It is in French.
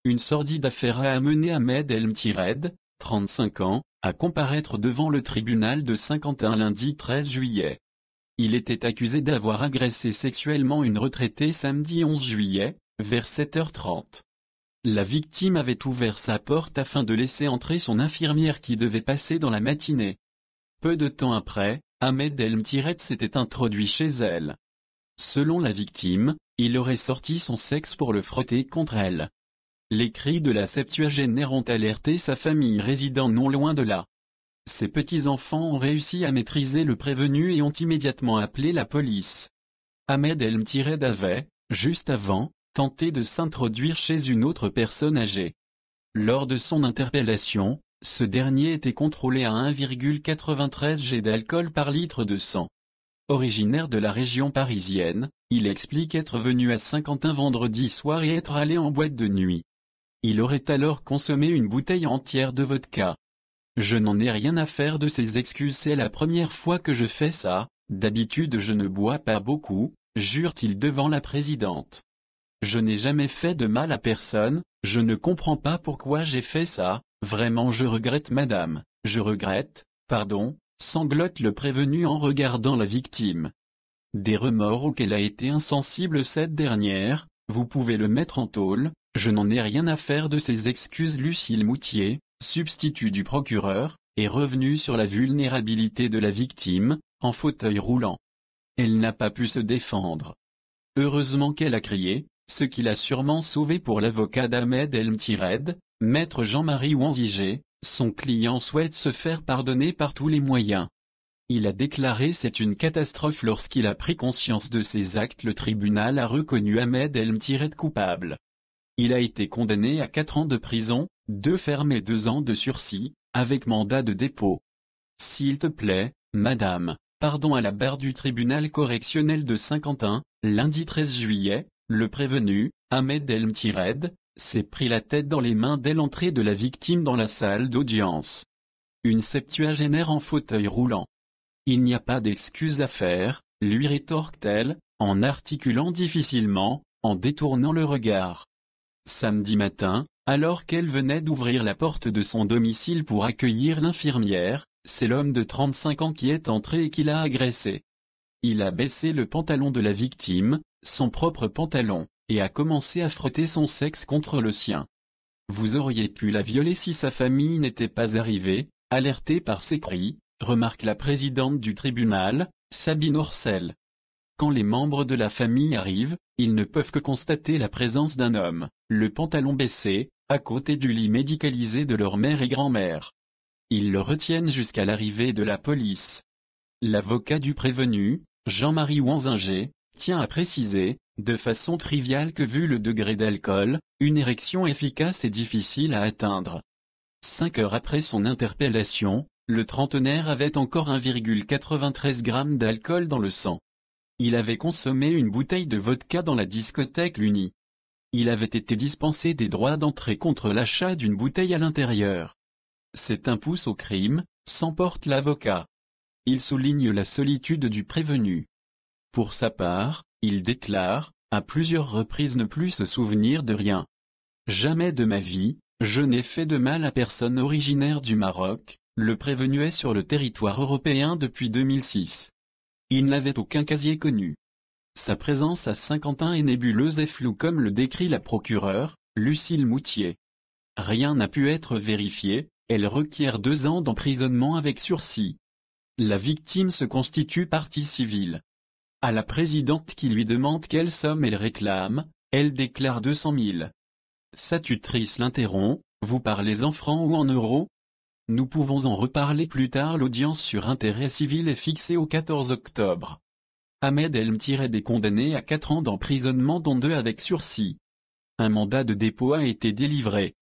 Une sordide affaire a amené Ahmed El-Mtired, 35 ans, à comparaître devant le tribunal de Saint-Quentin lundi 13 juillet. Il était accusé d'avoir agressé sexuellement une retraitée samedi 11 juillet, vers 7h30. La victime avait ouvert sa porte afin de laisser entrer son infirmière qui devait passer dans la matinée. Peu de temps après, Ahmed El-Mtired s'était introduit chez elle. Selon la victime, il aurait sorti son sexe pour le frotter contre elle. Les cris de la septuagénaire ont alerté sa famille résidant non loin de là. Ses petits-enfants ont réussi à maîtriser le prévenu et ont immédiatement appelé la police. Ahmed El-Mtired avait, juste avant, tenté de s'introduire chez une autre personne âgée. Lors de son interpellation, ce dernier était contrôlé à 1,93 g d'alcool par litre de sang. Originaire de la région parisienne, il explique être venu à Saint-Quentin vendredi soir et être allé en boîte de nuit. Il aurait alors consommé une bouteille entière de vodka. Je n'en ai rien à faire de ces excuses, c'est la première fois que je fais ça, d'habitude je ne bois pas beaucoup, jure-t-il devant la présidente. Je n'ai jamais fait de mal à personne, je ne comprends pas pourquoi j'ai fait ça, vraiment je regrette madame, je regrette, pardon, sanglote le prévenu en regardant la victime. Des remords auxquels a été insensible cette dernière, vous pouvez le mettre en tôle, je n'en ai rien à faire de ces excuses. Lucille Moutier, substitut du procureur, est revenue sur la vulnérabilité de la victime, en fauteuil roulant. Elle n'a pas pu se défendre. Heureusement qu'elle a crié, ce qui l'a sûrement sauvé. Pour l'avocat d'Ahmed El-Mtired, maître Jean-Marie Wanziger, son client souhaite se faire pardonner par tous les moyens. Il a déclaré: c'est une catastrophe. Lorsqu'il a pris conscience de ses actes, le tribunal a reconnu Ahmed El-Mtired coupable. Il a été condamné à 4 ans de prison, 2 fermes et 2 ans de sursis, avec mandat de dépôt. S'il te plaît, madame, pardon. À la barre du tribunal correctionnel de Saint-Quentin, lundi 13 juillet, le prévenu, Ahmed El-Mtired, s'est pris la tête dans les mains dès l'entrée de la victime dans la salle d'audience. Une septuagénaire en fauteuil roulant. Il n'y a pas d'excuse à faire, lui rétorque-t-elle, en articulant difficilement, en détournant le regard. Samedi matin, alors qu'elle venait d'ouvrir la porte de son domicile pour accueillir l'infirmière, c'est l'homme de 35 ans qui est entré et qui l'a agressé. Il a baissé le pantalon de la victime, son propre pantalon, et a commencé à frotter son sexe contre le sien. Vous auriez pu la violer si sa famille n'était pas arrivée, alertée par ses cris, remarque la présidente du tribunal, Sabine Orcel. Quand les membres de la famille arrivent, ils ne peuvent que constater la présence d'un homme, le pantalon baissé, à côté du lit médicalisé de leur mère et grand-mère. Ils le retiennent jusqu'à l'arrivée de la police. L'avocat du prévenu, Jean-Marie Wanziger, tient à préciser, de façon triviale, que vu le degré d'alcool, une érection efficace est difficile à atteindre. 5 heures après son interpellation, le trentenaire avait encore 1,93 g d'alcool dans le sang. Il avait consommé une bouteille de vodka dans la discothèque L'Uni. Il avait été dispensé des droits d'entrée contre l'achat d'une bouteille à l'intérieur. C'est un pouce au crime, s'emporte l'avocat. Il souligne la solitude du prévenu. Pour sa part, il déclare, à plusieurs reprises, ne plus se souvenir de rien. Jamais de ma vie, je n'ai fait de mal à personne. Originaire du Maroc, le prévenu est sur le territoire européen depuis 2006. Il n'avait aucun casier connu. Sa présence à Saint-Quentin est nébuleuse et floue, comme le décrit la procureure, Lucille Moutier. Rien n'a pu être vérifié, elle requiert 2 ans d'emprisonnement avec sursis. La victime se constitue partie civile. À la présidente qui lui demande quelle somme elle réclame, elle déclare 200 000. Sa tutrice l'interrompt: vous parlez en francs ou en euros? Nous pouvons en reparler plus tard. L'audience sur intérêt civil est fixée au 14 octobre. Ahmed El-Mtired est condamné à 4 ans d'emprisonnement dont 2 avec sursis. Un mandat de dépôt a été délivré.